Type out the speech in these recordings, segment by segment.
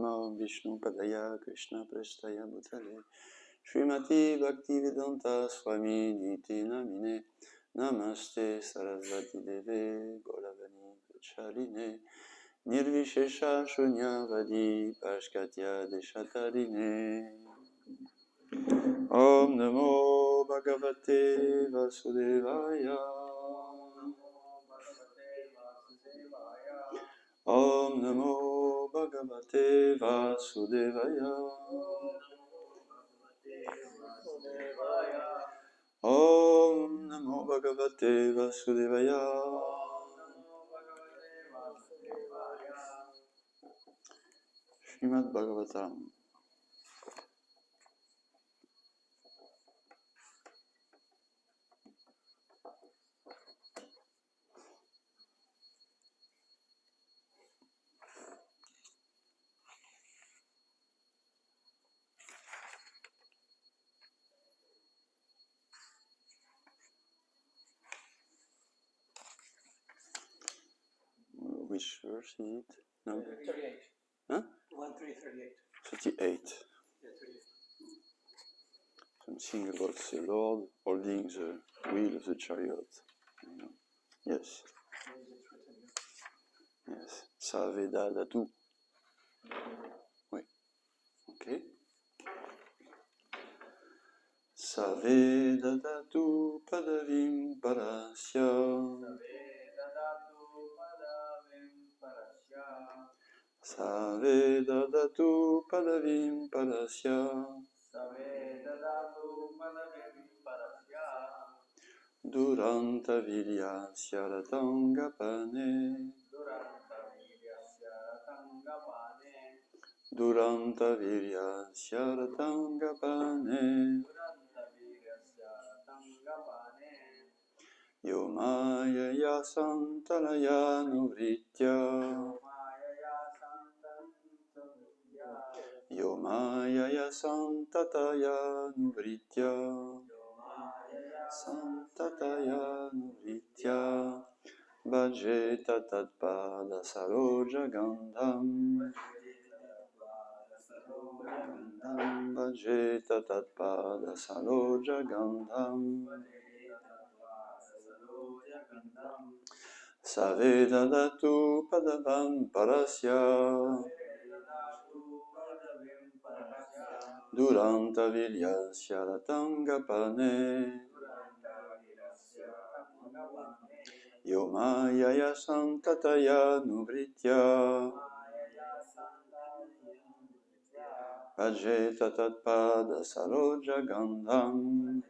Namo Vishnu Padaya Krishna Prestaya Bhutale Srimati Bhaktivedanta Swami Niti Namine Namaste Sarasvati Deve Gauravani Chaline Nirvishesha Shunyavadi Pashkatya Deshatarine Om Namo Bhagavate Vasudevaya Om Namo Bhagavate Vasudevaya Om Namo Bhagavate Vasudevaya Srimad Bhagavatam. Which verse is it? No? 38. Huh? 1:3:38. 38. Yeah, 38. Something about the Lord holding the wheel of the chariot. Yes. Yes. Saveda Datu. Oui. Ok. Saveda Datu Padavim Parasya. Saveda Datu Padavim Parasya. Duranta Vilya Syaratangapane. Duranta Vilya Syaratangapane. Yomaya Yasantalaya Nuvritya. Yomaya Yasantataya Nuvritya. Santataya Nuvritya. Bhajeta Tatpada Saroja Gandham. Bhajeta Tatpada Saroja Gandham. Saveda Datu Padavam Parasya. Duranta Vilya Syaratangapane. Yomaya Yasantataya Nuvritya. Bhajeta Tatpada Saroja Gandham.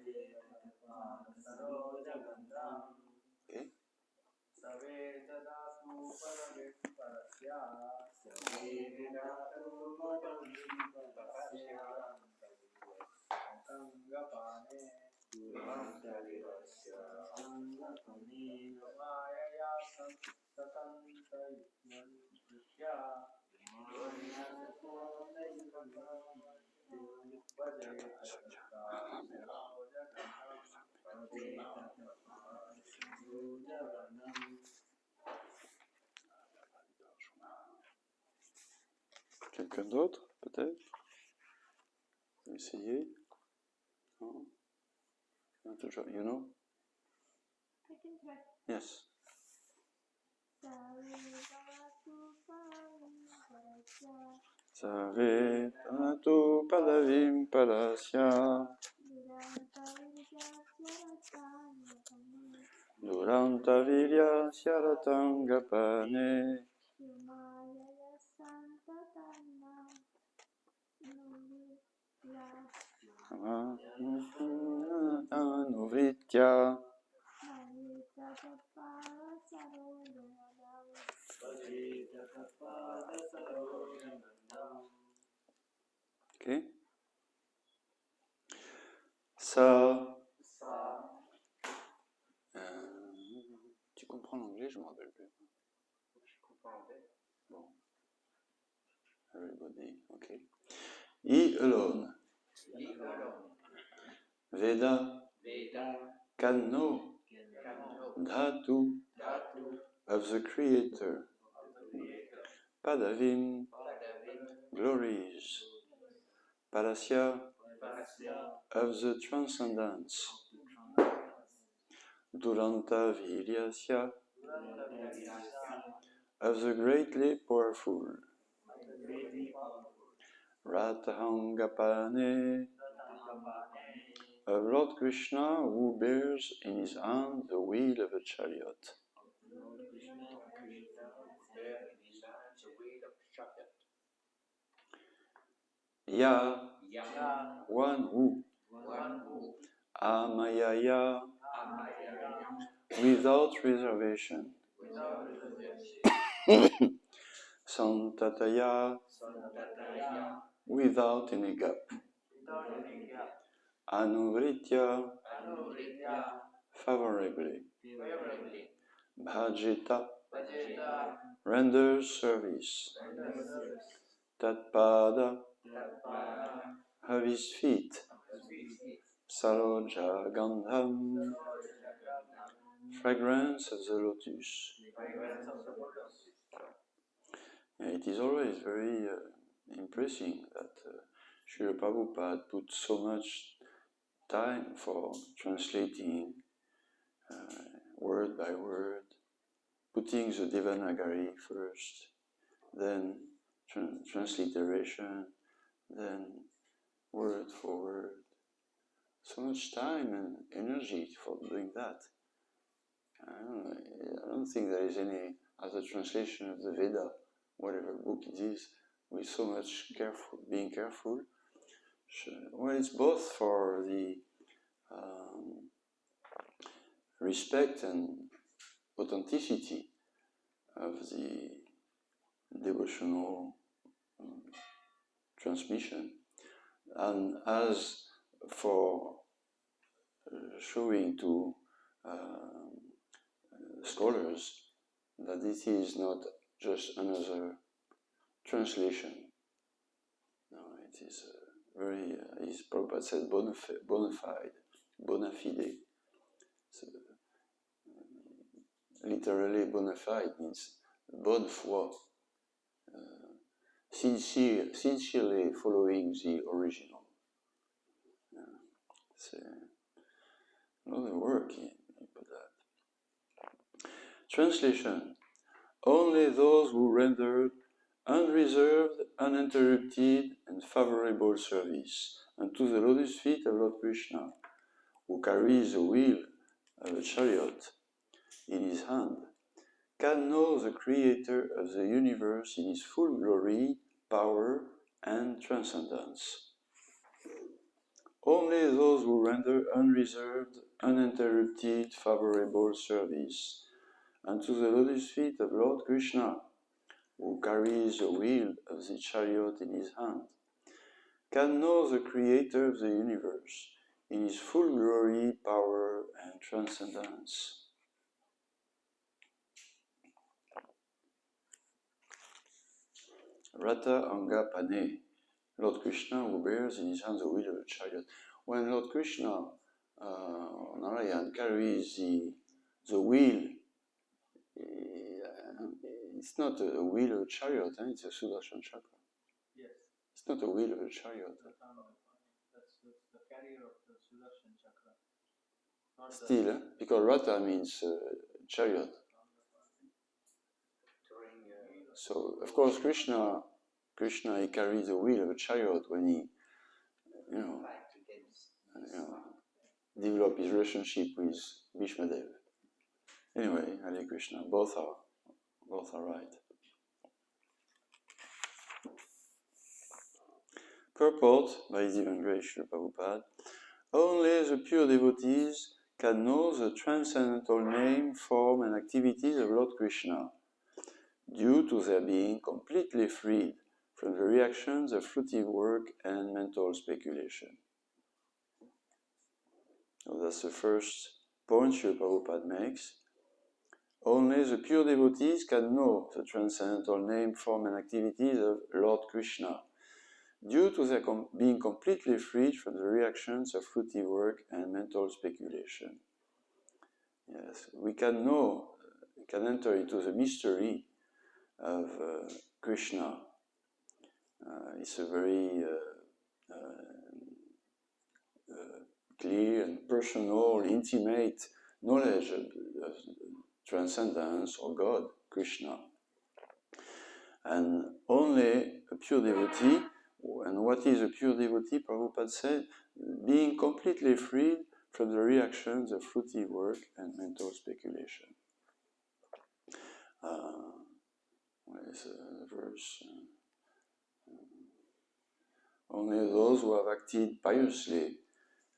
Okay. Quelqu'un d'autre, peut-être? Essayez. Non? Not too sure. You know? I can try. Yes. Save Tanatu Padavim Parasya. Duranta Virya Syaratangapane. Nuvritya. Ok. Ça. Tu comprends l'anglais? Je ne me rappelle plus. Je comprends l'anglais. Bon. Everybody, ok. He alone. Veda. Can know. Dhatu. Of the Creator. Padavim. glories, Palasya of the transcendence, Duranta Viryasya of the greatly powerful, Ratahangapane of Lord Krishna who bears in his hand the wheel of a chariot. Ya, one who, Amayaya, without reservation, Santataya, without any gap, Anuvritya, favorably, Bhajita, renders service, Tatpada, of his feet, Saroja Gandham, fragrance of the lotus. It is always very impressive that Srila Prabhupada put so much time for translating word by word, putting the Devanagari first, then transliteration, then word for word. So much time and energy for doing that. I don't think there is any other translation of the Veda, whatever book it is, with so much being careful. Well, it's both for the respect and authenticity of the devotional transmission, and as for showing to scholars that this is not just another translation. No, it is very, as Prabhupada said, bona fide. So, literally, bona fide means bonne foi, sincerely following the original. It's a lot of work in that. Translation. Only those who rendered unreserved, uninterrupted, and favorable service unto the lotus feet of Lord Krishna, who carries the wheel of a chariot in his hand, can know the Creator of the universe in his full glory, power, and transcendence. Only those who render unreserved, uninterrupted, favorable service unto the lotus feet of Lord Krishna, who carries the wheel of the chariot in his hand, can know the Creator of the universe in his full glory, power, and transcendence. Rata Anga Pane, Lord Krishna who bears in his hand the wheel of a chariot. When Lord Krishna, Narayan, carries the wheel, it's not a wheel of a chariot, it's a Sudarshan Chakra. Yes. It's not a wheel of a chariot. That's the carrier of the Sudarshan Chakra. Still, because Rata means chariot. So, of course, Krishna, he carries the wheel of a chariot when he, develop his relationship with Bhishmadev. Anyway, Hare Krishna, both are right. Purport by His Divine Grace Srila Prabhupada. Only the pure devotees can know the transcendental name, form, and activities of Lord Krishna, due to their being completely freed from the reactions of fruitive work and mental speculation. So that's the first point Srila Prabhupada makes. Only the pure devotees can know the transcendental name, form, and activities of Lord Krishna, due to their being completely freed from the reactions of fruitive work and mental speculation. Yes, we can know, we can enter into the mystery of Krishna It's a very clear and personal, intimate knowledge of transcendence or God, Krishna. And only a pure devotee, and what is a pure devotee? Prabhupada said, being completely freed from the reactions of fruitive work and mental speculation. What is the verse? Only those who have acted piously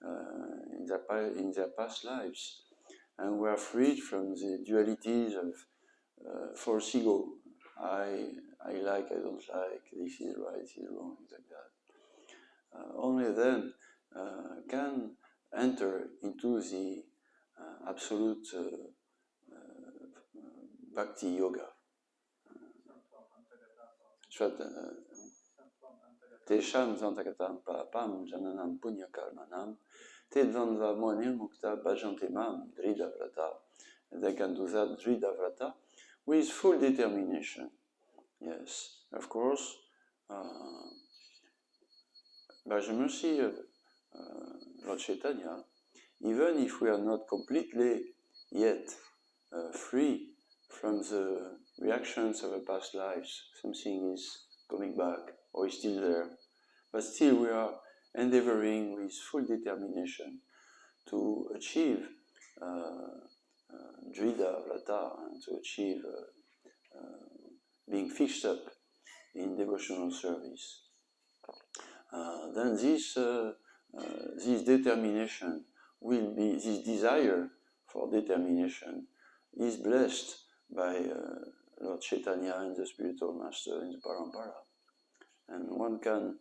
in their past lives and were freed from the dualities of false ego. I like, I don't like, this is right, this is wrong, like that. Only then can enter into the absolute bhakti yoga. Tesham santakatam papam jananam punya karmanam tedvanva monil mukta bhajantemam dridavrata. They can do that dridavrata with full determination. Yes, of course, by the mercy of Lord Chaitanya, even if we are not completely yet free from the reactions of our past lives, something is coming back or is still there, but still we are endeavoring with full determination to achieve Drida Vrata and to achieve being fixed up in devotional service. Then this determination will be, this desire for determination is blessed by Lord Chaitanya and the spiritual master in the parampara. And one can,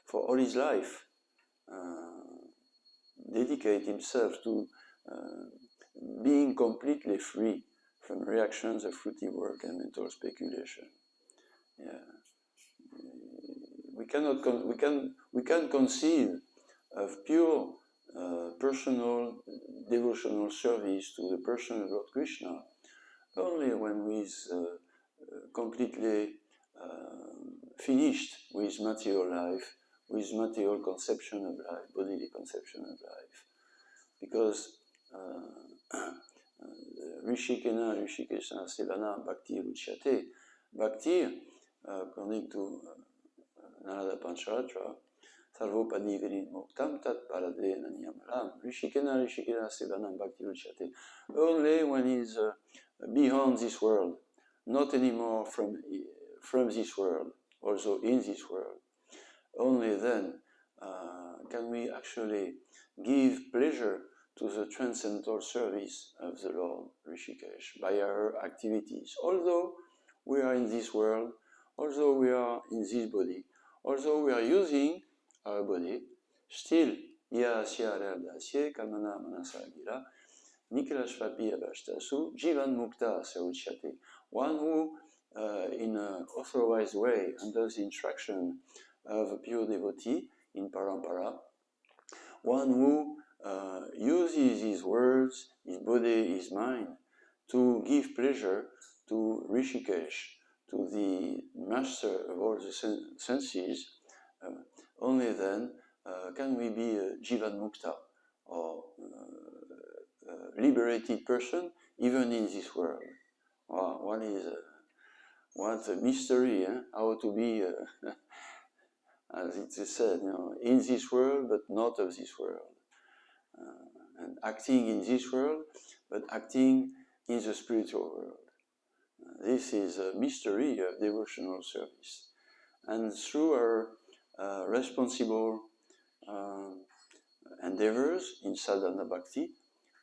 for all his life, dedicate himself to being completely free from reactions of fruitive work and mental speculation. Yeah. We can conceive of pure personal devotional service to the person of Lord Krishna only when we is completely finished with material life, with material conception of life, bodily conception of life. Because Rishikena, Rishikesha, Sevana, Bhakti, Ruchyate. Bhakti, according to Narada Pancharatra, Sarvopadi Virid Moktam Tat Parade Nanyamaram, Rishikena, Rishikena, Sevana, Bhakti, Ruchyate. Only when he is beyond this world, not anymore from this world, also in this world. Only then can we actually give pleasure to the transcendental service of the Lord Rishikesh by our activities. Although we are in this world, although we are in this body, although we are using our body, still, yasya radasye kamana manasagira, nikilashvapi abhashtasu, jivan mukta sauchyate. One who, in an authorized way, under the instruction of a pure devotee in parampara, one who uses his words, his body, his mind to give pleasure to Rishikesh, to the master of all the senses, only then can we be a Jivan Mukta, or liberated person, even in this world. Wow, what a mystery, eh? How to be, as it is said, in this world, but not of this world. And acting in this world, but acting in the spiritual world. This is a mystery of devotional service. And through our responsible endeavors in sadhana bhakti,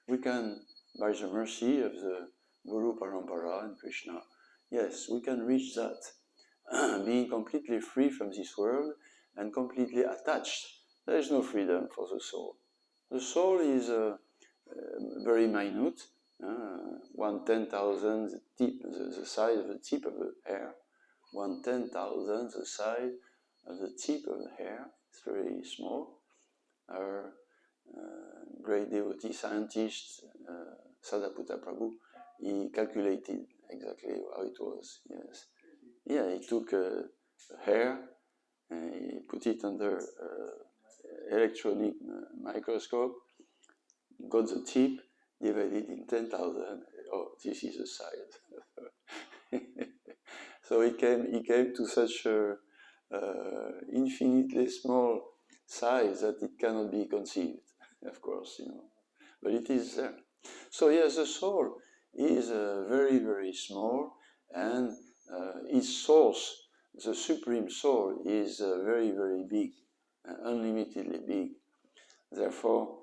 we can, by the mercy of the Guru Parampara and Krishna, yes, we can reach that, being completely free from this world and completely attached. There is no freedom for the soul. The soul is very minute, 1/10,000 the size of the tip of the hair, 1/10,000 the size of the tip of the hair. It's very small. Our great devotee scientist, Sadaputta Prabhu, he calculated exactly how it was. Yes, yeah, he took hair, and he put it under electronic microscope, got the tip, divided in 10,000. Oh, this is a size. So he came to such a infinitely small size that it cannot be conceived, of course, but it is there. So yes, the soul is very, very small, and its source, the Supreme Soul, is very, very big, unlimitedly big. Therefore,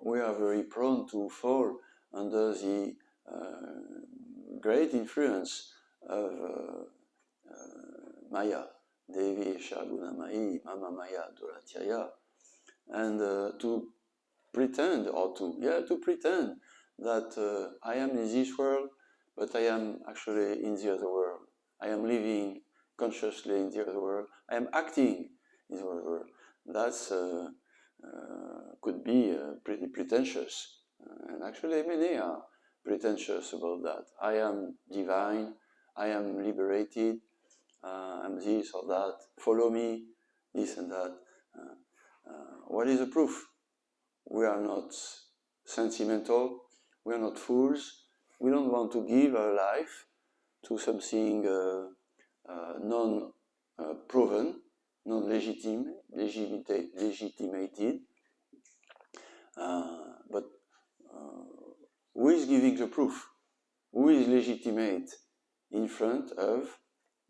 we are very prone to fall under the great influence of Maya, Devi Shagunamayi, Mama Maya Duratyaya, and to pretend that I am in this world, but I am actually in the other world. I am living consciously in the other world. I am acting in the other world. That's could be pretty pretentious, and actually many are pretentious about that. I am divine, I am liberated, I'm this or that, follow me, this and that. What is the proof? We are not sentimental, we are not fools, we don't want to give our life to something non-proven, non-legitimated, but who is giving the proof? Who is legitimate in front of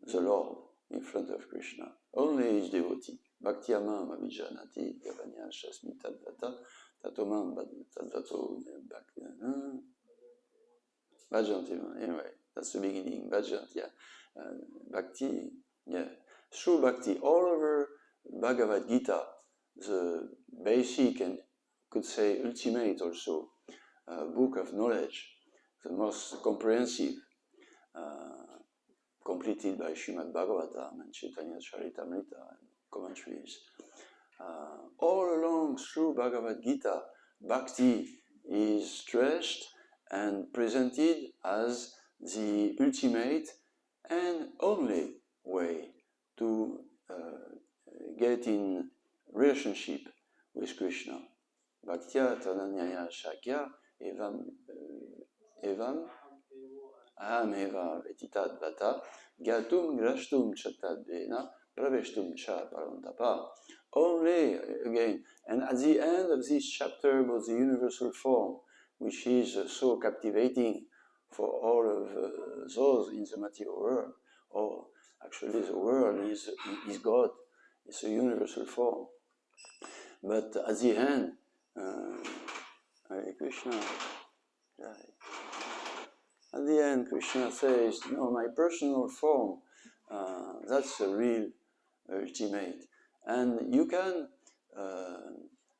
the Lord, in front of Krishna? Only his devotee. Bhaktyamam avijanati gavanya shasmi tadvata tatomam tadvato bhajanti. Anyway, that's the beginning. Bhajanti, bhakti, yeah. Through bhakti, all over Bhagavad Gita, the basic and could say ultimate also book of knowledge, the most comprehensive, completed by Srimad Bhagavatam and Chaitanya Charitamrita and commentaries. All along through Bhagavad Gita, bhakti is stressed and presented as the ultimate and only way to get in relationship with Krishna. Bhaktya tananyaya shakya evam aham eva etitat vata gatum grashtum chatadvena praveshtum cha parantapa. Only, again, and at the end of this chapter about the universal form, which is so captivating for all of those in the material world, or actually the world is God, it's a universal form. But at the end, Hare Krishna, at the end Krishna says, no, my personal form, that's the real ultimate. And you can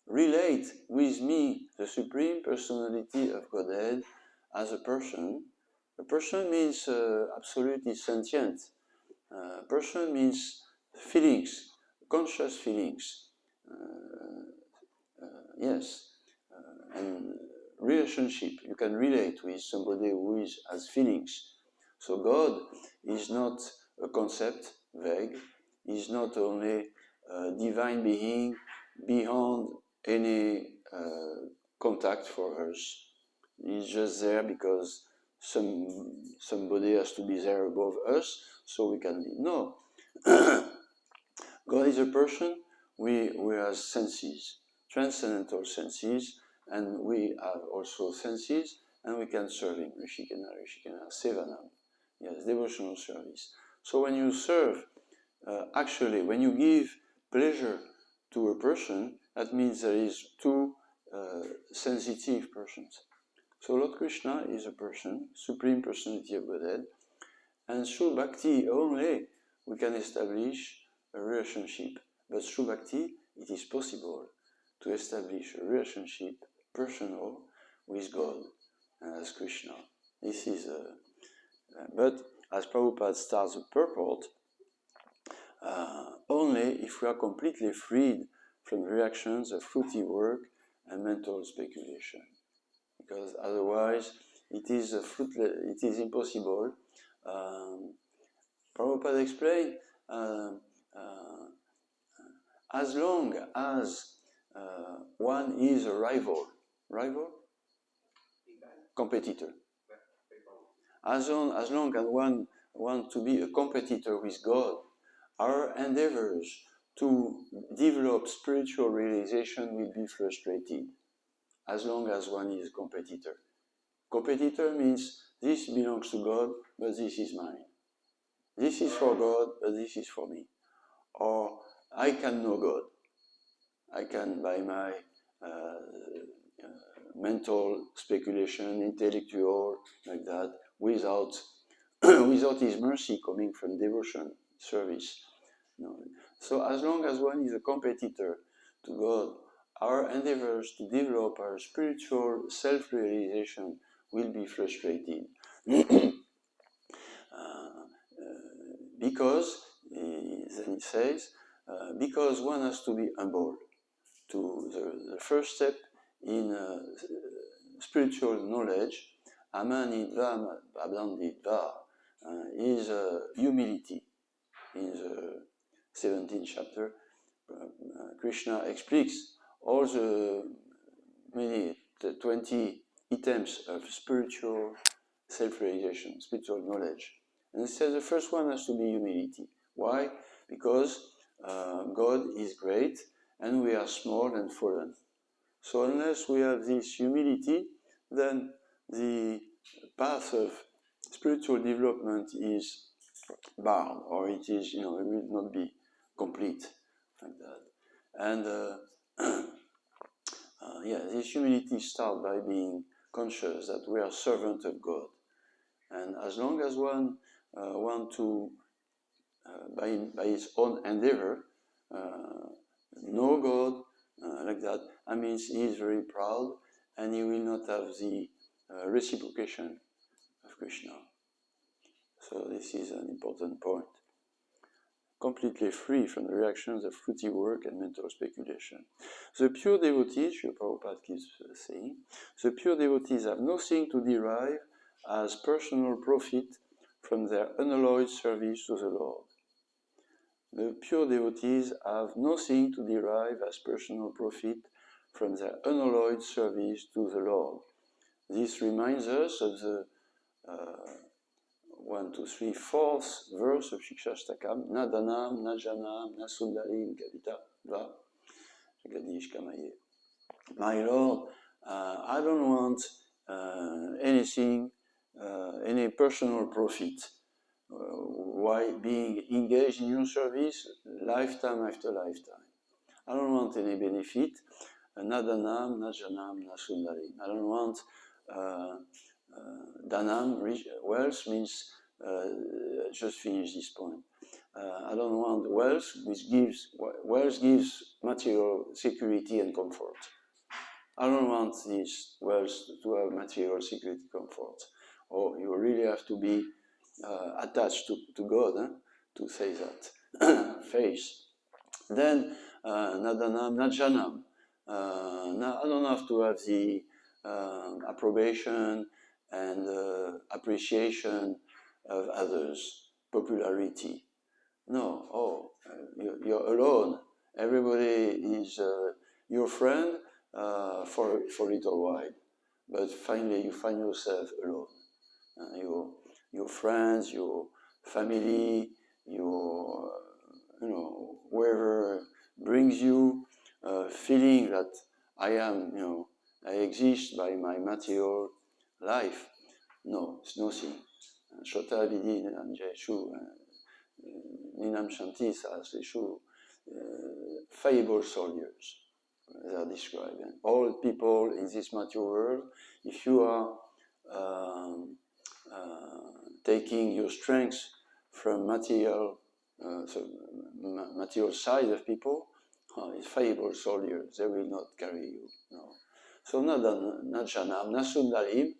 relate with me, the Supreme Personality of Godhead, as a person. A person means absolutely sentient. Person means feelings, conscious feelings. Yes, and relationship. You can relate with somebody who has feelings. So God is not a concept, vague. He's not only a divine being beyond any contact for us. He's just there because somebody has to be there above us, so we can be. No. God is a person, we have senses, transcendental senses, and we have also senses, and we can serve him, Rishikena, Sevanam, yes, devotional service. So when you serve, actually, when you give pleasure to a person, that means there is two sensitive persons. So Lord Krishna is a person, Supreme Personality of Godhead, and through bhakti only we can establish a relationship. But through bhakti, it is possible to establish a relationship, personal, with God and as Krishna. This is but as Prabhupada starts the purport, only if we are completely freed from reactions of fruity work and mental speculation. Because otherwise, it is impossible Prabhupada explained, as long as one is a rival, competitor. As long as one wants to be a competitor with God, our endeavors to develop spiritual realization will be frustrated. As long as one is a competitor. Competitor means this belongs to God, but this is mine. This is for God, but this is for me. Or I can know God. I can, by my mental speculation, intellectual, like that, without His mercy coming from devotion, service. No. So as long as one is a competitor to God, our endeavors to develop our spiritual self-realization will be frustrated. Because, then it says, because one has to be humble. To the first step in spiritual knowledge, amanidva abdandidva, is humility. In the 17th chapter, Krishna explains all the 20 items of spiritual self-realization, spiritual knowledge. And it says the first one has to be humility. Why? Because God is great and we are small and fallen. So unless we have this humility, then the path of spiritual development is barred, or it is, it will not be complete like that. And this humility starts by being conscious that we are servants of God. And as long as one wants to, by his own endeavor, know God like that, that means he is very proud and he will not have the reciprocation of Krishna. So this is an important point. Completely free from the reactions of fruity work and mental speculation. The pure devotees, Srila Prabhupada keeps saying, the pure devotees have nothing to derive as personal profit from their unalloyed service to the Lord. The pure devotees have nothing to derive as personal profit from their unalloyed service to the Lord. This reminds us of the 4th verse of Shikshastakam, na danam, na janam, na sundarim, kavita, va, jagadish kamaye. My Lord, I don't want anything, any personal profit. Why being engaged in your service lifetime after lifetime? I don't want any benefit, na danam, na janam, na sundarim. I don't want danam, wealth means, just finish this point. I don't want wealth, which gives material security and comfort. I don't want this wealth to have material security, comfort. Or you really have to be attached to God, to say that. Faith. Then, nadanam, najanam. I don't have to have the approbation and appreciation of others, popularity. No, you're alone. Everybody is your friend for a little while, but finally you find yourself alone. Your friends, your family, your whoever brings you feeling that I exist by my material life. No, it's nothing. Shota Vidi Jeshu Ninam Shanti Saseshu, fallible soldiers, they are described. And all people in this material world, if you are taking your strength from material side of people, it's fallible soldiers, they will not carry you. No. So Najanam, Nasundarim,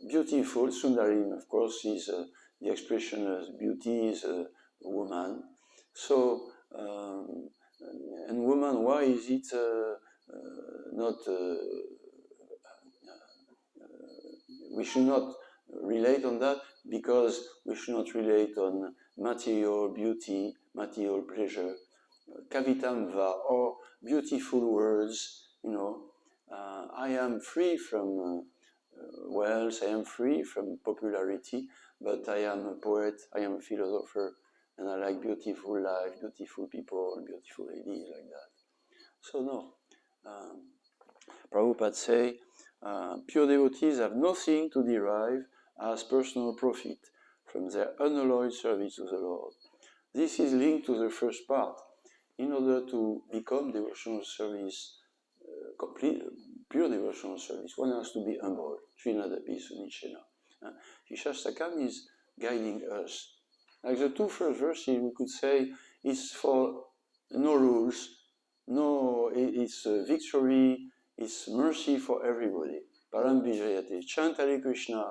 beautiful. Sundarim, of course, is the expression of beauty, is a woman. So, and woman, why is it not? We should not relate on that because we should not relate on material beauty, material pleasure, kavitamva, or beautiful words, I am free from wealth, I am free from popularity, but I am a poet, I am a philosopher, and I like beautiful life, beautiful people, beautiful ladies like that. So no. Prabhupada say, pure devotees have nothing to derive as personal profit from their unalloyed service to the Lord. This is linked to the first part. In order to become devotional service, complete, pure devotional service, one has to be humble. Srinadapi Sunichena. Shastakam is guiding us. Like the two first verses, we could say, it's for no rules, no, it's victory, it's mercy for everybody. Param Vijayate. Chant Hare Krishna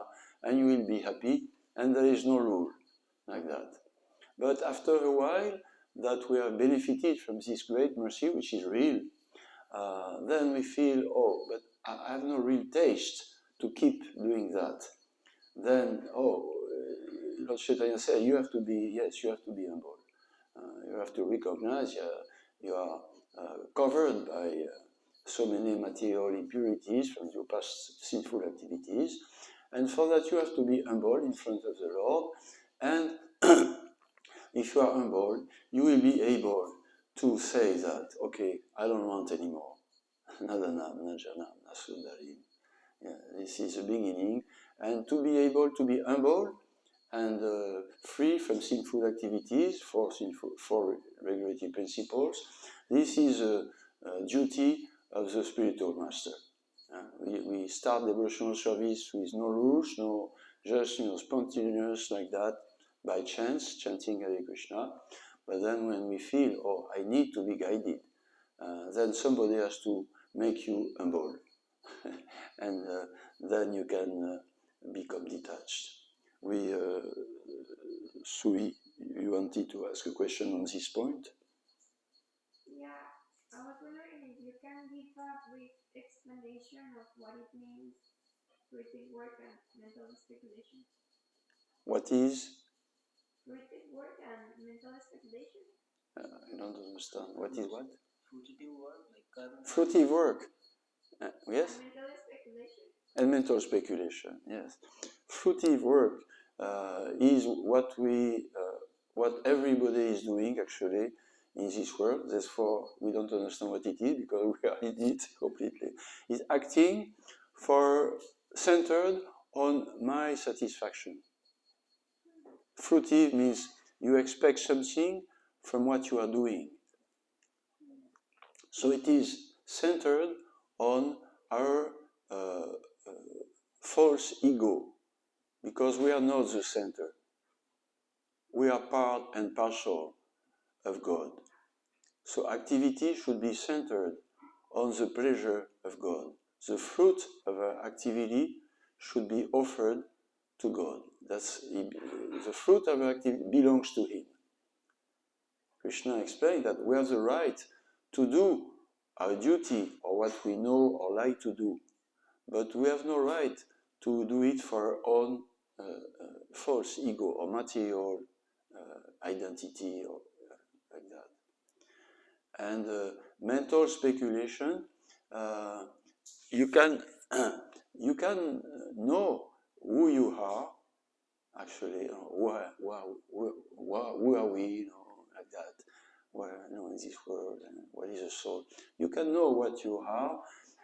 and you will be happy, and there is no rule like that. But after a while, that we have benefited from this great mercy, which is real, then we feel, oh, but I have no real taste to keep doing that. Then, Lord Chaitanya said, you have to be humble. You have to recognize you are covered by so many material impurities from your past sinful activities, and for that you have to be humble in front of the Lord, and if you are humble, you will be able to say that, okay, I don't want anymore. Nadanam, Najanam, Nasudarim. This is the beginning, and to be able to be humble and free from sinful activities for regulative principles. This is a duty of the spiritual master. We start devotional service with no rules, no just spontaneous like that, by chance, chanting Hare Krishna. But then when we feel, oh, I need to be guided, then somebody has to make you humble. And then you can become detached. Sui, you wanted to ask a question on this point? Yeah, I was wondering if you can give a brief explanation of what it means, fruitive work and mental speculation. What is? Fruitive work and mental speculation? I don't understand. What is what? Fruitive work, like karma. Fruitive work. Yes? And mental speculation? And mental speculation, yes. Fruitive work is what everybody is doing actually in this world. Therefore, we don't understand what it is because we are in it completely. It's acting centered on my satisfaction. Fruitive means you expect something from what you are doing. So it is centered on our false ego, because we are not the center. We are part and parcel of God. So activity should be centered on the pleasure of God. The fruit of our activity should be offered to God. The fruit of our activity belongs to Him. Krishna explained that we have the right to do our duty or what we know or like to do, but we have no right to do it for our own false ego or material identity or like that. And mental speculation, you can know who you are, actually, who are we, like that, in this world, and what is the soul. You can know what you are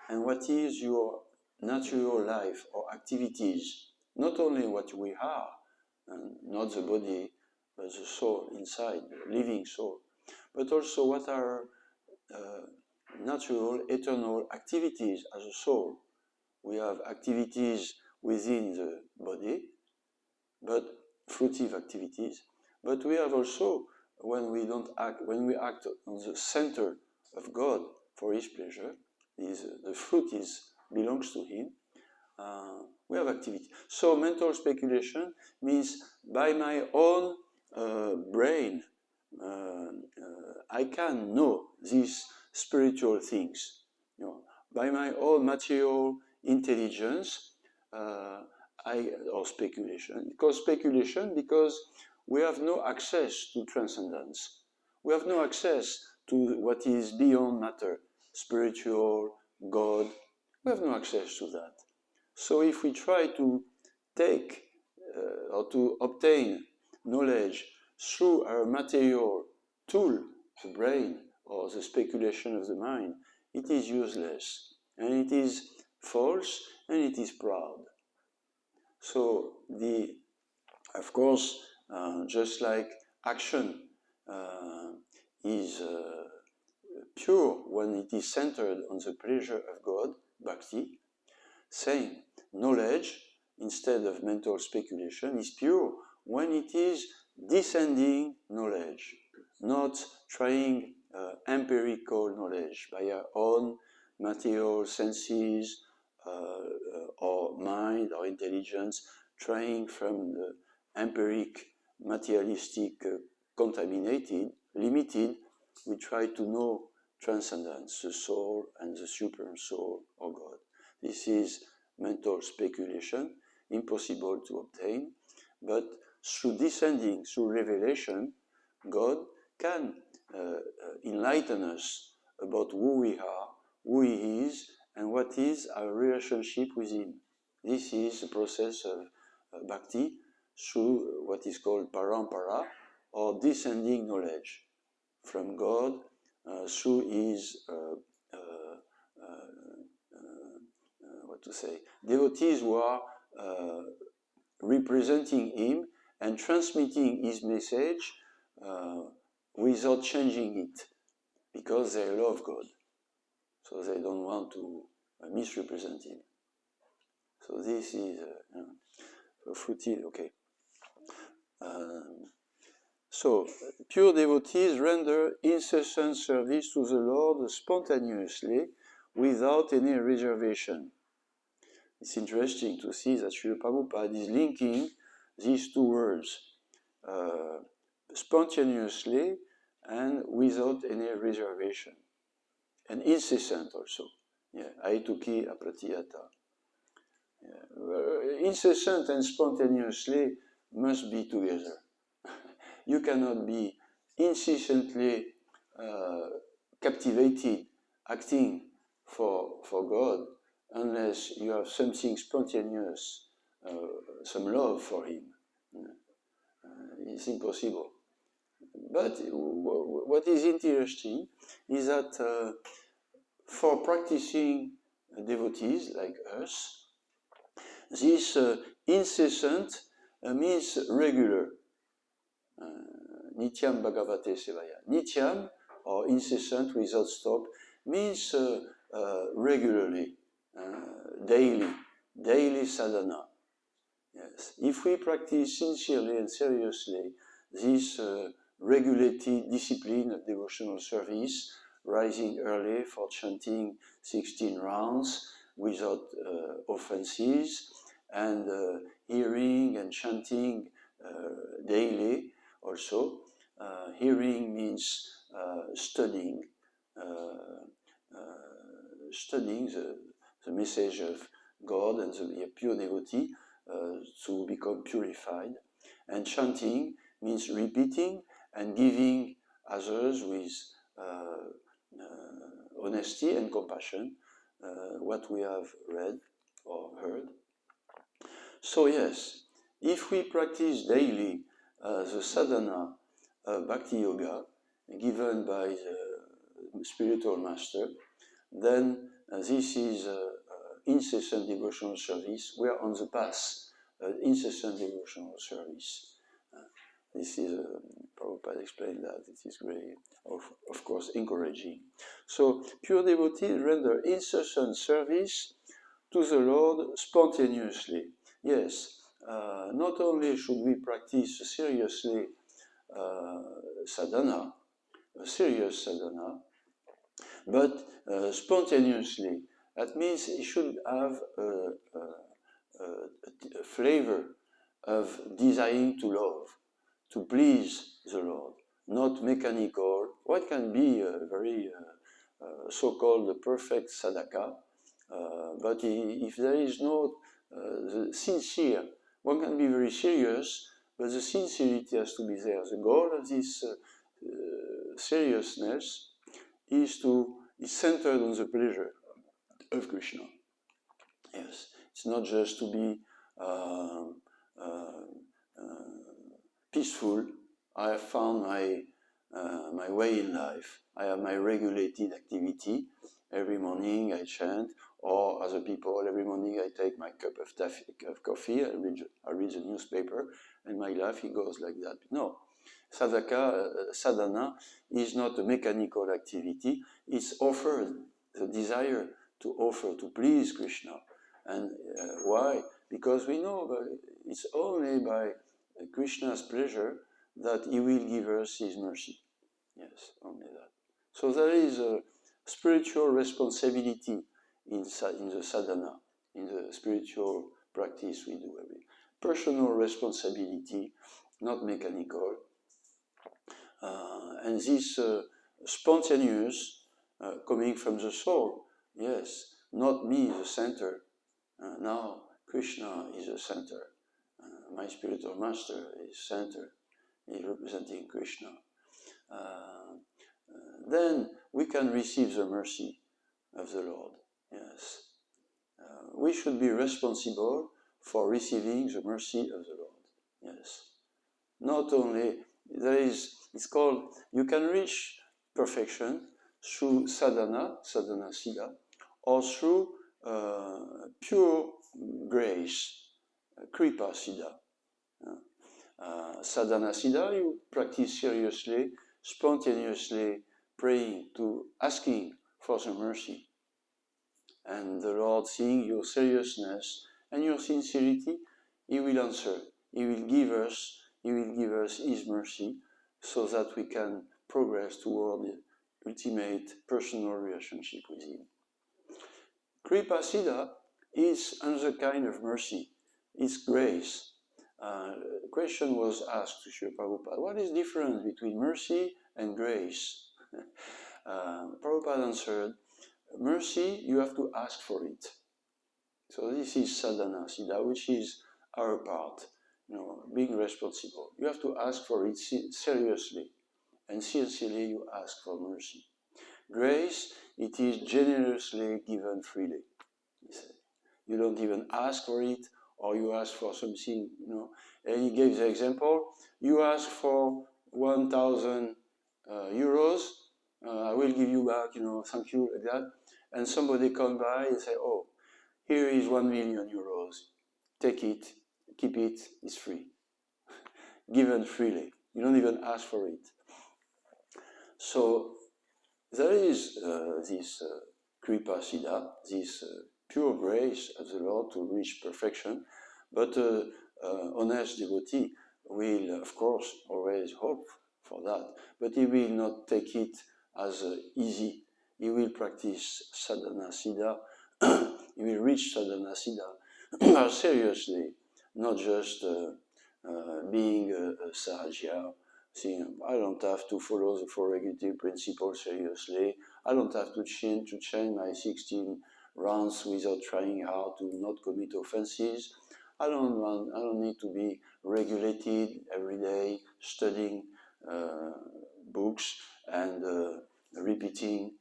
and what is your natural life or activities, not only what we are, and not the body, but the soul inside, the living soul, but also what are natural, eternal activities as a soul. We have activities within the body, but fruitive activities. But we have also, when we act on the center of God for His pleasure, the fruit belongs to Him. We have activity. So mental speculation means by my own brain, I can know these spiritual things. By my own material intelligence, or speculation. It's called speculation because we have no access to transcendence. We have no access to what is beyond matter, spiritual, God. We have no access to that. So if we try to take or to obtain knowledge through our material tool, the brain, or the speculation of the mind, it is useless, and it is false, and it is proud. So of course, just like action is pure when it is centered on the pleasure of God, bhakti, same, knowledge, instead of mental speculation, is pure when it is descending knowledge, not trying empirical knowledge by our own material senses or mind or intelligence, trying from the empiric, materialistic, contaminated, limited, we try to know transcendence, the soul and the supreme soul or God. This is mental speculation, impossible to obtain, but through descending, through revelation, God can enlighten us about who we are, who He is, and what is our relationship with Him. This is the process of bhakti through what is called parampara, or descending knowledge from God through His devotees who are representing Him and transmitting His message without changing it, because they love God, so they don't want to misrepresent Him. So this is fruity, okay. So, pure devotees render incessant service to the Lord spontaneously, without any reservation. It's interesting to see that Srila Prabhupada is linking these two words, spontaneously and without any reservation. And incessant also. Aituki apratiyata. Incessant and spontaneously must be together. You cannot be incessantly captivated, acting for God, unless you have something spontaneous, some love for Him. It's impossible. But what is interesting is that for practicing devotees like us, this incessant means regular. Nityam Bhagavate Sevaya. Nityam, or incessant without stop, means regularly, daily sadhana. Yes. If we practice sincerely and seriously this regulated discipline of devotional service, rising early for chanting 16 rounds without offenses, and hearing and chanting daily also. Hearing means studying the message of God and the pure devotee to become purified. And chanting means repeating and giving others with honesty and compassion what we have read or heard. So yes, if we practice daily the sadhana of Bhakti Yoga given by the spiritual master, then this is incessant devotional service. We are on the path incessant devotional service. This is, Prabhupada explained that, it is very, of course, encouraging. So, pure devotees render incessant service to the Lord spontaneously. Yes, not only should we practice seriously sadhana, serious sadhana, but spontaneously. That means it should have a flavor of desiring to love, to please the Lord, not mechanical. What can be a very so-called perfect sadhaka, but if there is no the sincere. One can be very serious, but the sincerity has to be there. The goal of this seriousness is centered on the pleasure of Krishna. Yes, it's not just to be peaceful. I have found my way in life. I have my regulated activity. Every morning I chant, or other people, every morning I take my cup of coffee, I read the newspaper, and my life it goes like that. No, sadhana is not a mechanical activity. It's offered, the desire to offer, to please Krishna. And why? Because we know that it's only by Krishna's pleasure that he will give us his mercy. Yes, only that. So there is a spiritual responsibility in the sadhana, in the spiritual practice we do every day. Personal responsibility, not mechanical. And this spontaneous, coming from the soul, yes, not me, the center. Now Krishna is the center. My spiritual master is center. He is representing Krishna. Then we can receive the mercy of the Lord. Yes. We should be responsible for receiving the mercy of the Lord. Yes. Not only, it's called, you can reach perfection through sadhana siddha, or through pure grace, kripa siddha. Sadhana siddha, you practice seriously, spontaneously, praying asking for the mercy. And the Lord, seeing your seriousness and your sincerity, He will answer. He will give us His mercy, so that we can progress toward the ultimate personal relationship with Him. Kripa siddha is another kind of mercy. It's grace. The question was asked to Srila Prabhupada, what is the difference between mercy and grace? Prabhupada answered, mercy, you have to ask for it. So this is sadhana siddha, which is our part, being responsible. You have to ask for it seriously, and sincerely you ask for mercy. Grace, it is generously given freely. You don't even ask for it, or you ask for something, And he gave the example, you ask for 1,000 euros, I will give you back, thank you, like that. And somebody comes by and say, oh, here is 1 million euros. Take it, keep it, it's free. Given freely. You don't even ask for it. So there is this kripa siddha, this pure grace of the Lord to reach perfection, but honest devotee will, of course, always hope for that, but he will not take it as easy. He will practice sadhana siddha, he will reach sadhana siddha seriously, not just being a sahaja, saying, I don't have to follow the four regulative principles seriously, I don't have to change my 16 rounds without trying hard to not commit offenses. I don't need to be regulated every day, studying books and repeating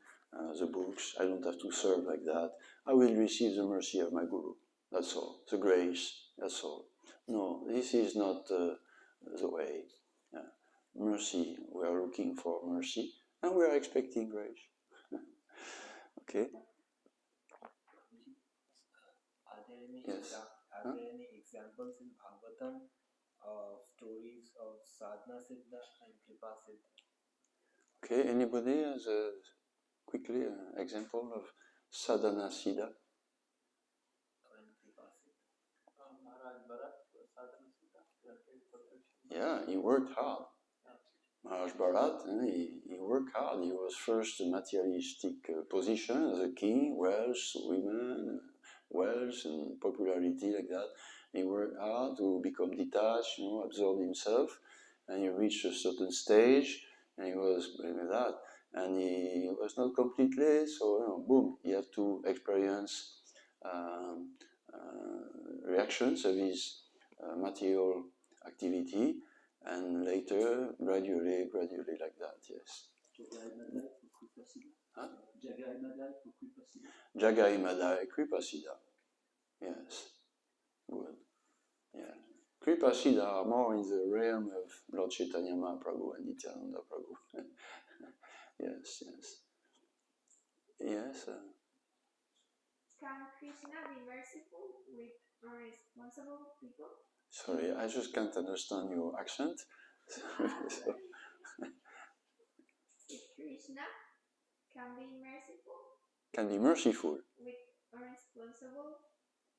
the books. I don't have to serve like that. I will receive the mercy of my Guru. That's all. The grace. That's all. No, this is not the way. Mercy. We are looking for mercy, and we are expecting grace. Okay. Are there any Yes. Are there any examples in Bhagavatam of stories of sadhana siddha and kripa siddha? Okay, anybody has quickly an example of sadhana siddha? Yeah, he worked hard. Maharaj Bharat, he worked hard. He was first in materialistic position as a king, wealth, women, wealth and popularity like that. He worked hard to become detached, absorb himself, and he reached a certain stage, and he was like that. And he was not completely, so boom, he had to experience reactions of his material activity, and later, gradually like that, yes. Huh? Jagai Madai Kripasiddha. Yes, good. Yeah. Kripasiddha are more in the realm of Lord Chaitanya Mahaprabhu and Nityananda Prabhu. Yes. Yes. Can Krishna be merciful with irresponsible people? Sorry, I just can't understand your accent. So. If Krishna can be merciful. Can be merciful. With irresponsible.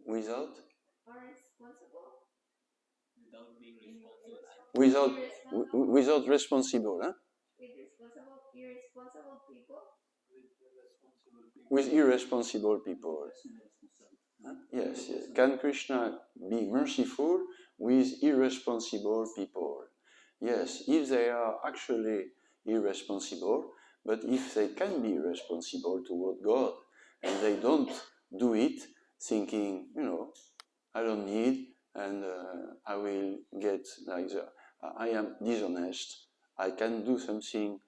Without? Irresponsible. Without being responsible. Without responsible, huh? With irresponsible people. With irresponsible people. Huh? Yes. Can Krishna be merciful with irresponsible people? Yes, if they are actually irresponsible, but if they can be responsible toward God and they don't do it thinking, I don't need and I will get like I am dishonest, I can do something,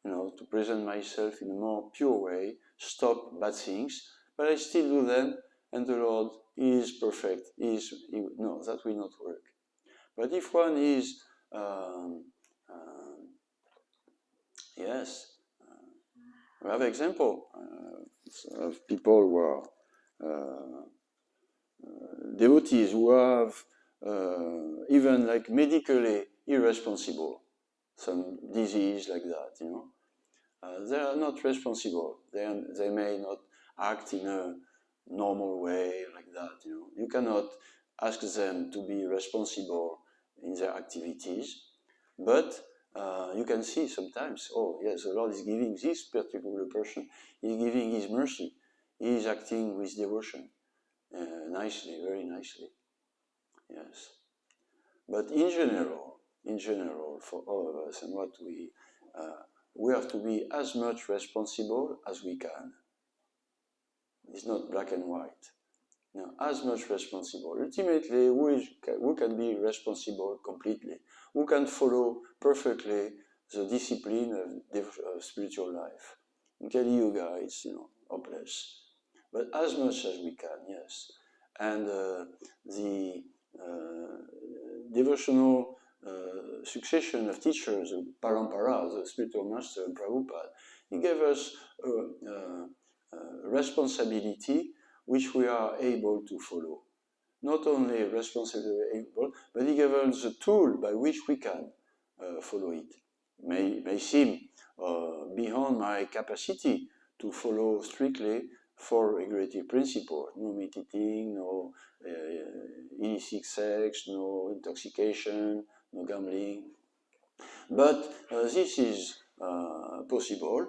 to present myself in a more pure way, stop bad things, but I still do them and the Lord is perfect. No, that will not work. But if one is, yes, we have example of people who are devotees who have even like medically irresponsible, some disease like that, they are not responsible. They may not act in a normal way like that, You cannot ask them to be responsible in their activities, but you can see sometimes, oh yes, the Lord is giving this particular person, He's giving His mercy, He is acting with devotion, nicely, very nicely, yes. But in general, for all of us, and what we have to be as much responsible as we can. It's not black and white. No, as much responsible. Ultimately, who can be responsible completely? Who can follow perfectly the discipline of spiritual life? In Kali Yuga, it's hopeless. But as much as we can, yes. And the devotional succession of teachers, Parampara, the spiritual master, Prabhupada, he gave us responsibility which we are able to follow. Not only responsibility, but he gave us the tool by which we can follow it. May seem beyond my capacity to follow strictly four regulative principles: no meat eating, no illicit sex, no intoxication, no gambling. But this is possible.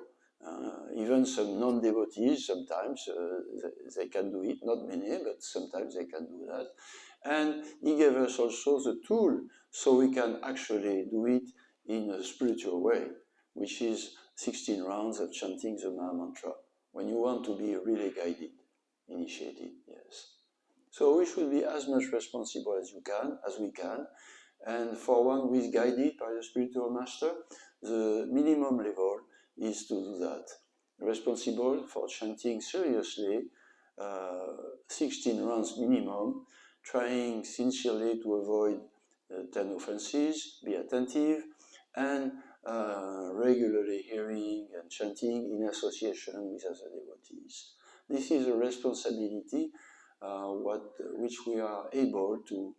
Even some non-devotees, sometimes they can do it, not many, but sometimes they can do that. And he gave us also the tool so we can actually do it in a spiritual way, which is 16 rounds of chanting the Maha Mantra, when you want to be really guided, initiated, yes. So we should be as much responsible as we can, and for one who is guided by the spiritual master, the minimum level is to do that. Responsible for chanting seriously, 16 rounds minimum, trying sincerely to avoid 10 offenses, be attentive, and regularly hearing and chanting in association with other devotees. This is a responsibility which we are able to,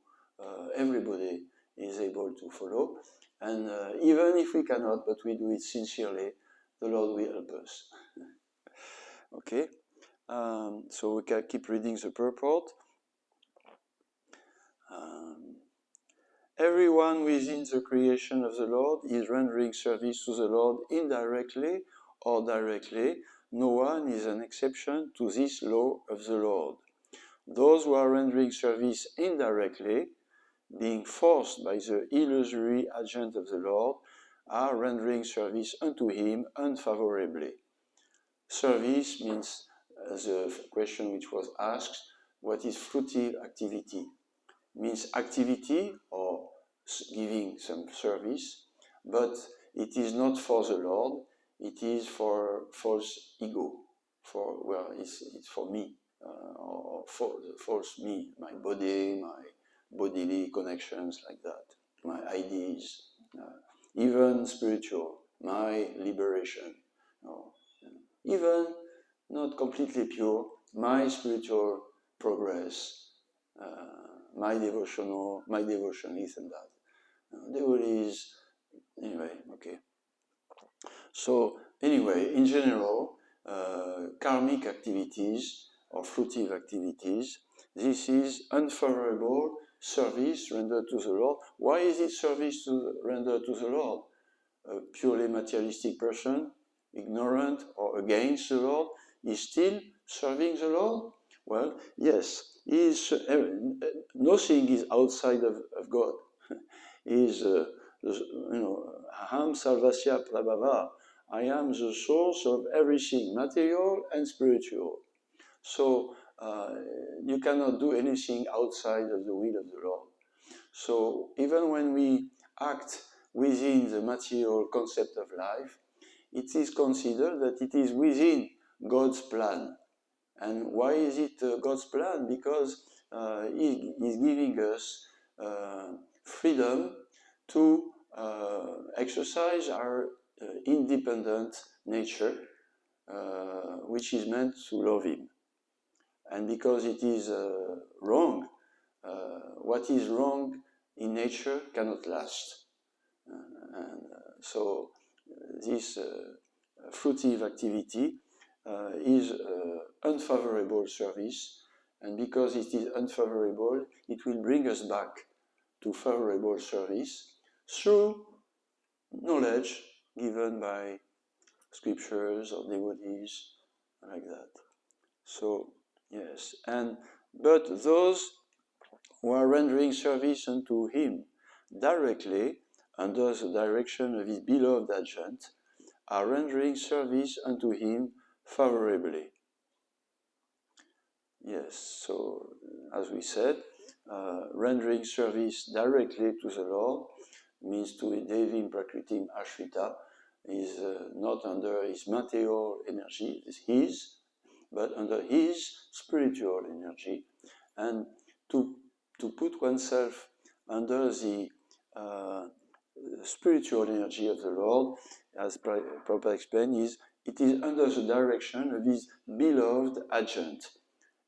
everybody is able to follow. And even if we cannot, but we do it sincerely, the Lord will help us. Okay, so we can keep reading the purport. Everyone within the creation of the Lord is rendering service to the Lord indirectly or directly. No one is an exception to this law of the Lord. Those who are rendering service indirectly, being forced by the illusory agent of the Lord, are rendering service unto Him unfavorably. Service means, the question which was asked, what is fruitive activity. Means activity or giving some service, but it is not for the Lord, it is for false ego, it's for me, or for false me, my body, my bodily connections like that, my ideas, even spiritual, my liberation, even not completely pure, my spiritual progress, my devotion is and that. Devotees, anyway, okay. So anyway, in general, karmic activities or fruitive activities, this is unfavorable service rendered to the Lord. Why is it service rendered to the Lord? A purely materialistic person, ignorant or against the Lord, is still serving the Lord? Well, yes, nothing is outside of God. Is aham salvasya prabhava. I am the source of everything, material and spiritual. So you cannot do anything outside of the will of the Lord. So even when we act within the material concept of life, it is considered that it is within God's plan. And why is it God's plan? Because He is giving us freedom to exercise our independent nature, which is meant to love Him. And because it is wrong, what is wrong in nature cannot last. So this fruitive activity is unfavorable service, and because it is unfavorable, it will bring us back to favorable service through knowledge given by scriptures or devotees, like that. So, yes, but those who are rendering service unto Him directly, under the direction of His beloved agent, are rendering service unto Him favorably. Yes, so as we said, rendering service directly to the Lord means to Devim Prakritim Ashrita, is not under his material energy, is his, but under his spiritual energy. And to put oneself under the spiritual energy of the Lord, as Prabhupada explained, it is under the direction of his beloved agent.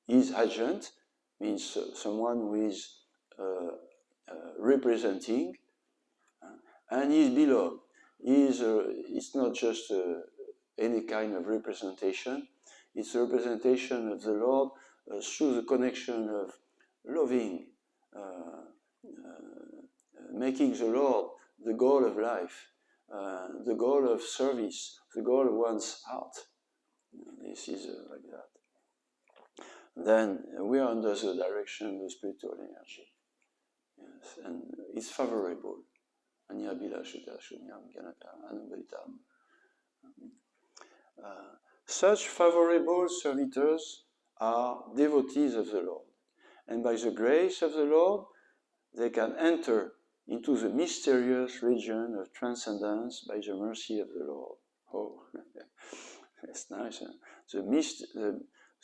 His agent means someone who is representing, and his beloved. It's not just any kind of representation, it's a representation of the Lord through the connection of loving, making the Lord the goal of life, the goal of service, the goal of one's heart. This is like that. Then we are under the direction of the spiritual energy. Yes, and it's favorable. Such favorable servitors are devotees of the Lord. And by the grace of the Lord, they can enter into the mysterious region of transcendence by the mercy of the Lord. Oh, that's nice. Huh?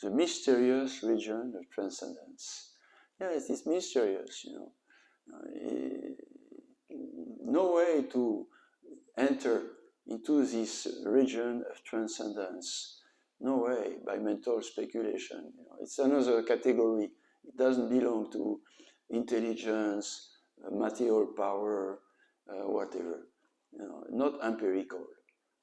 The mysterious region of transcendence. Yes, it's mysterious, you know. No way to enter into this region of transcendence. No way, by mental speculation. You know, it's another category. It doesn't belong to intelligence, material power, whatever. You know, not empirical.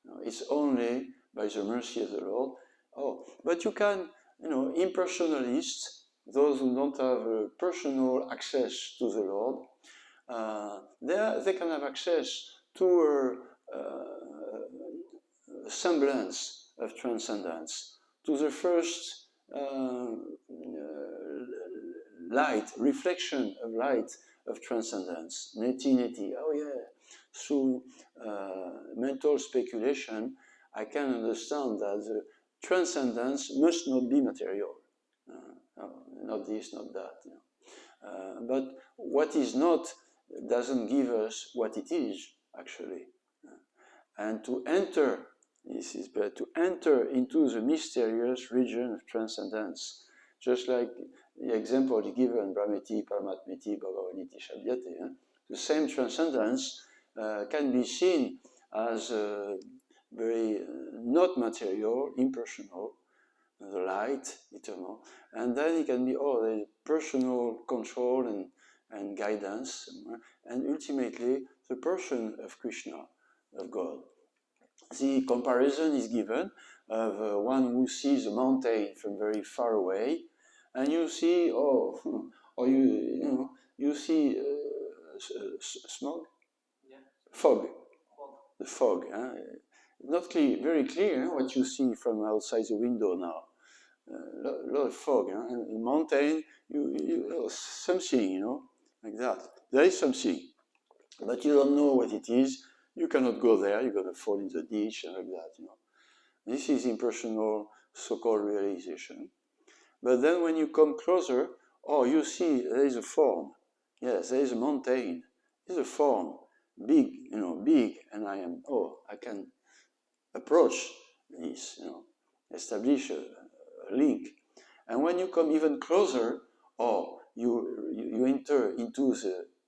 You know, it's only by the mercy of the Lord. Oh, but you can, you know, impersonalists, those who don't have personal access to the Lord, they can have access to a semblance of transcendence, to the first light, reflection of light of transcendence, neti. Oh yeah, through mental speculation, I can understand that the transcendence must not be material. not this, not that. But what is not doesn't give us what it is, actually. And to enter, this is better, to enter into the mysterious region of transcendence, just like the example given, Brahmeti, Paramatmeti, Bhagavaniti, Shabdyate, the same transcendence can be seen as very not material, impersonal, the light, eternal, and then it can be the personal control and guidance, and ultimately the person of Krishna, of God. The comparison is given of one who sees a mountain from very far away, and you see, or you see smog, fog, the fog. Not clear, very clear what you see from outside the window now. A lot of fog, and in mountain, you something, like that. There is something, but you don't know what it is. You cannot go there. You're going to fall in the ditch and like that, This is impersonal, so-called realization. But then when you come closer, you see there is a form. Yes, there is a mountain. There's a form, big, big, and I can approach this, establish a link. And when you come even closer, you enter into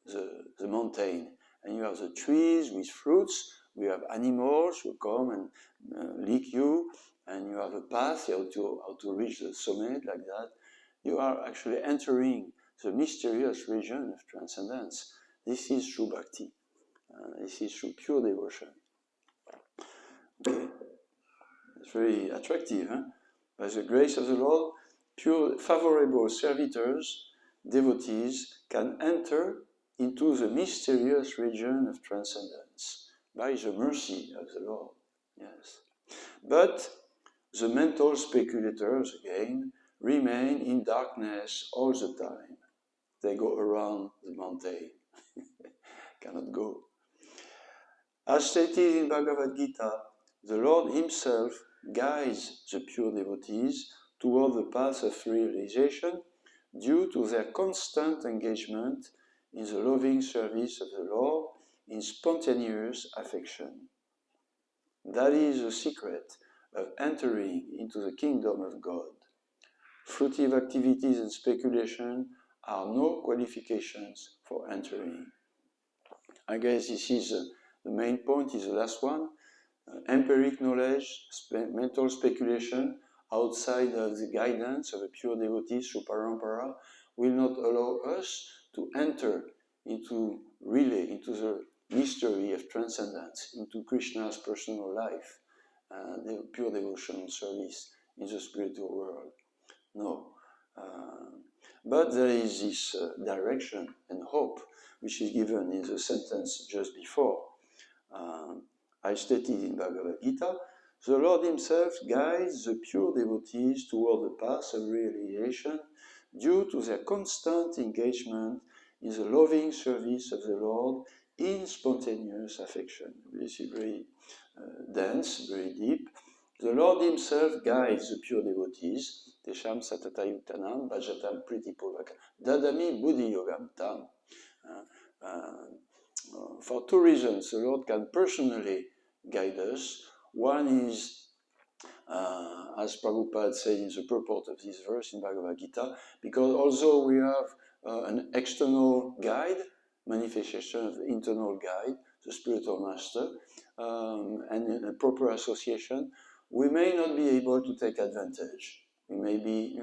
the mountain, and you have the trees with fruits, we have animals who come and lick you, and you have a path how to reach the summit, like that. You are actually entering the mysterious region of transcendence. This is true bhakti. This is true pure devotion. Okay? It's very attractive. By the grace of the Lord, pure, favorable servitors, devotees, can enter into the mysterious region of transcendence by the mercy of the Lord. Yes. But the mental speculators, again, remain in darkness all the time. They go around the mountain. Cannot go. As stated in Bhagavad Gita, the Lord Himself guides the pure devotees toward the path of realization due to their constant engagement in the loving service of the Lord in spontaneous affection. That is the secret of entering into the kingdom of God. Fruitive activities and speculation are no qualifications for entering. I guess this is the main point, is the last one. Empiric knowledge, mental speculation outside of the guidance of a pure devotee through parampara will not allow us to enter into the mystery of transcendence, into Krishna's personal life, the pure devotional service in the spiritual world. No. But there is this direction and hope which is given in the sentence just before. I stated in Bhagavad Gita, the Lord Himself guides the pure devotees toward the path of realization due to their constant engagement in the loving service of the Lord in spontaneous affection. This is very dense, very deep. The Lord Himself guides the pure devotees, Tesham Satatayutanam Bhajatam Pritipurvaka Dadami Buddhi Yogam Tam. For two reasons, the Lord can personally guide us. One is, as Prabhupada said in the purport of this verse in Bhagavad Gita, because although we have an external guide, manifestation of the internal guide, the spiritual master, and a proper association, we may not be able to take advantage. We may be,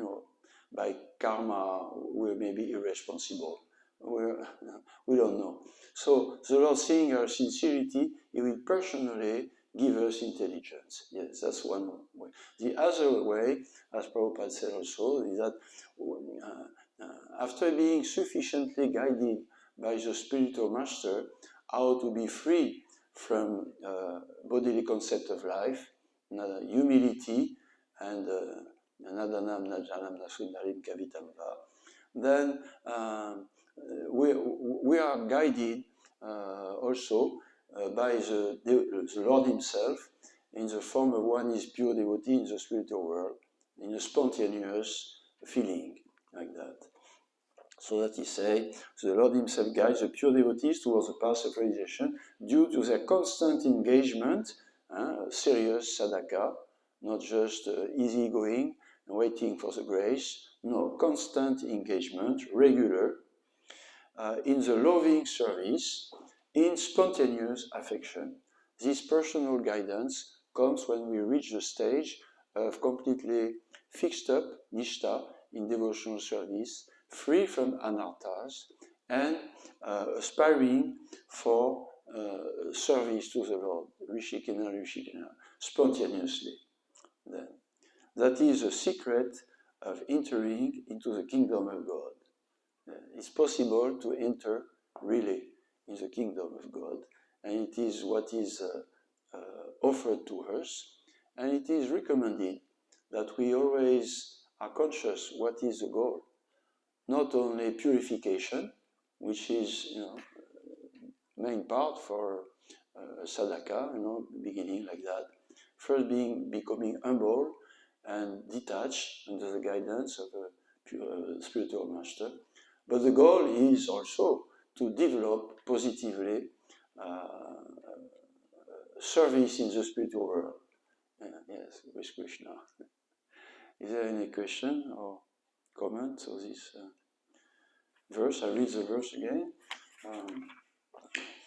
by karma, we may be irresponsible. We don't know. So the Lord, seeing our sincerity, He will personally give us intelligence. Yes, that's one way. The other way, as Prabhupada said also, is that after being sufficiently guided by the spiritual master, how to be free from bodily concept of life, humility, and nadanam najanam nasundarim kavitamva, then we are guided also by the Lord Himself in the form of one is pure devotee in the spiritual world, in a spontaneous feeling. So that he say, the Lord himself guides the pure devotees towards the path of realization due to their constant engagement, serious sadhaka, not just easygoing and waiting for the grace, no, constant engagement, regular, in the loving service, in spontaneous affection. This personal guidance comes when we reach the stage of completely fixed up nishta in devotional service, free from anarthas, and aspiring for service to the Lord, Rishikena, spontaneously. Then, that is the secret of entering into the kingdom of God. It's possible to enter really in the kingdom of God, and it is what is offered to us, and it is recommended that we always are conscious what is the goal. Not only purification, which is main part for sadhaka, beginning like that. First becoming humble and detached under the guidance of a spiritual master. But the goal is also to develop positively service in the spiritual world. Yes, with Krishna. Is there any question or comment on this verse? I read the verse again.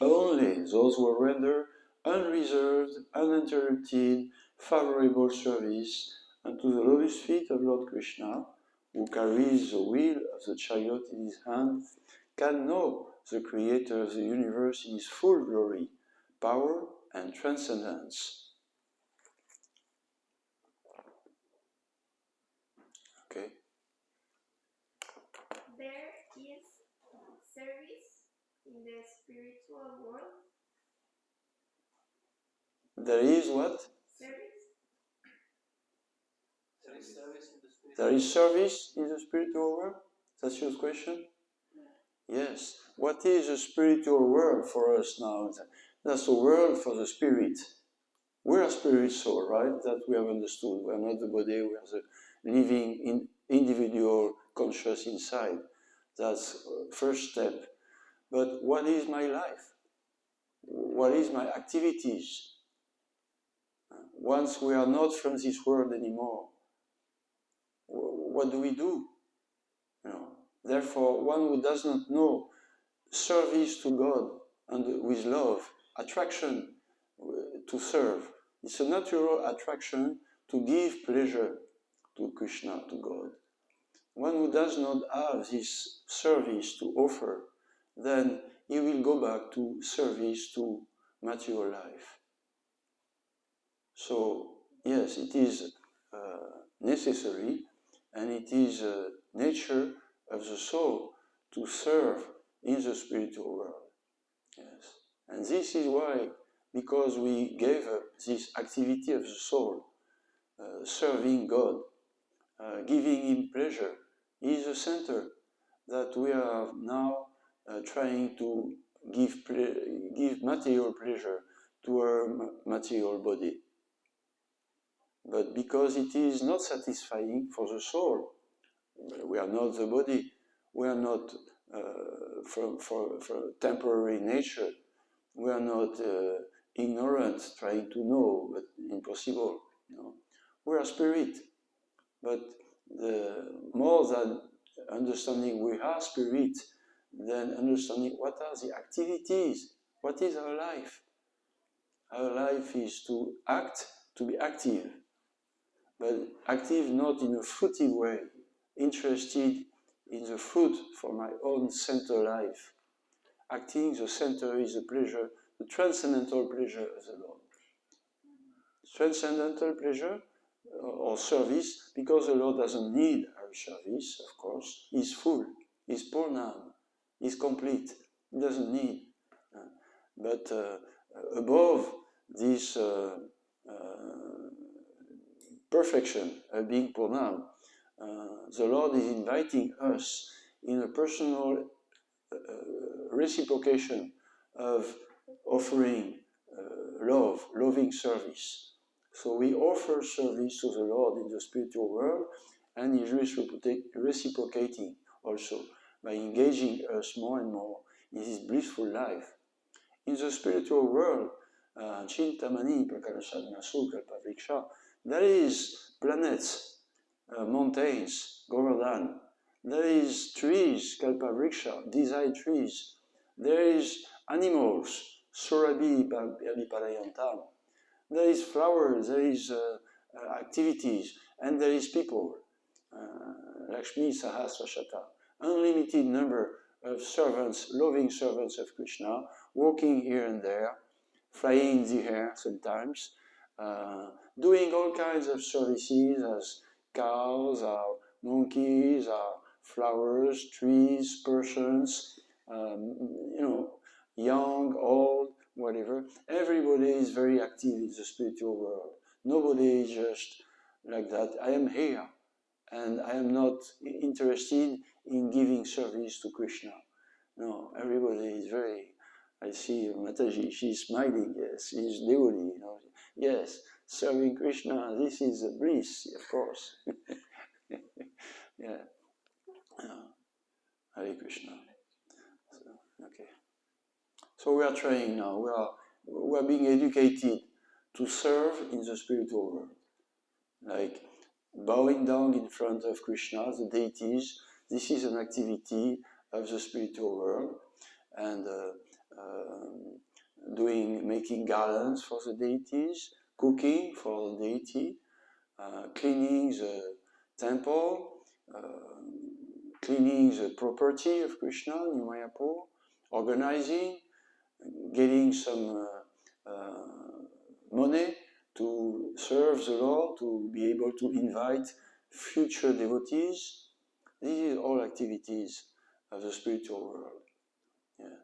Only those who render unreserved, uninterrupted, favorable service unto the lotus feet of Lord Krishna, who carries the wheel of the chariot in his hand, can know the Creator of the universe in his full glory, power, and transcendence. Okay. There is service in the spiritual world. There is what? Service. There is service in the spiritual world? That's your question? Yes. What is the spiritual world for us now? That's a world for the spirit. We are spirit soul, right? That we have understood. We are not the body, we are the living individual conscious inside. That's first step. But what is my life? What is my activities? Once we are not from this world anymore, what do we do? Therefore, one who does not know service to God and with love, attraction to serve, it's a natural attraction to give pleasure to Krishna, to God. One who does not have this service to offer, then he will go back to service to material life. So, yes, it is necessary, and it is nature of the soul to serve in the spiritual world. Yes. And this is why, because we gave up this activity of the soul, serving God, giving Him pleasure, is the center that we are now trying to give material pleasure to our material body. But because it is not satisfying for the soul, we are not the body, we are not for temporary nature, we are not ignorant trying to know, but impossible. We are spirit, but the more than understanding we are spirit, then understanding what are the activities, what is our life. Our life is to act, to be active, but active not in a fruitive way, interested in the fruit for my own center life. Acting, the center is the pleasure, the transcendental pleasure of the Lord. Transcendental pleasure or service, because the Lord doesn't need our service, of course. He's full, he's purnam, he's complete, he doesn't need. But above this perfection of being purnam, the Lord is inviting us in a personal reciprocation of offering loving service. So we offer service to the Lord in the spiritual world, and He is reciprocating also. by engaging us more and more in this blissful life. In the spiritual world, Chintamani, Prakarashadna Sukalpa Vriksha, there is planets, mountains, Govardhan, there is trees, Kalpa Vriksha, desired trees, there is animals, Surabhi Padayantam, there is flowers, there is activities, and there is people, Lakshmi Sahasrashata, unlimited number of servants, loving servants of Krishna, walking here and there, flying in the air sometimes, doing all kinds of services as cows, monkeys, flowers, trees, persons, young, old, whatever. Everybody is very active in the spiritual world. Nobody is just like that. I am here, and I am not interested in giving service to Krishna. No, everybody is very. I see Mataji, she's smiling, yes, she's devotee, yes, serving Krishna, this is a bliss, of course. Yeah. Hare Krishna. Okay. So we are trying now, we are being educated to serve in the spiritual world. Like bowing down in front of Krishna, the deities, this is an activity of the spiritual world. And making garlands for the deities, cooking for the deity, cleaning the temple, cleaning the property of Krishna in Mayapur, organizing, getting some money to serve the Lord, to be able to invite future devotees. These are all activities of the spiritual world. Yes.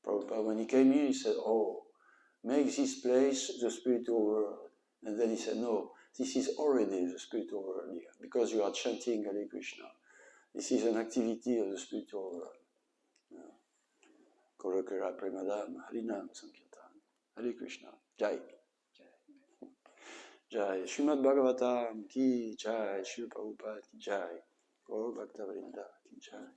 Prabhupada, when he came here, he said, oh, make this place the spiritual world. And then he said, no, this is already the spiritual world here, because you are chanting Hare Krishna. This is an activity of the spiritual world. Korakara Premadam, Harinam Sankirtan. Hare Krishna. Jai. Jai. Srimad Bhagavatam ki jai. Srila Prabhupada ki jai. Gaur Bhakta Vrinda ki jai.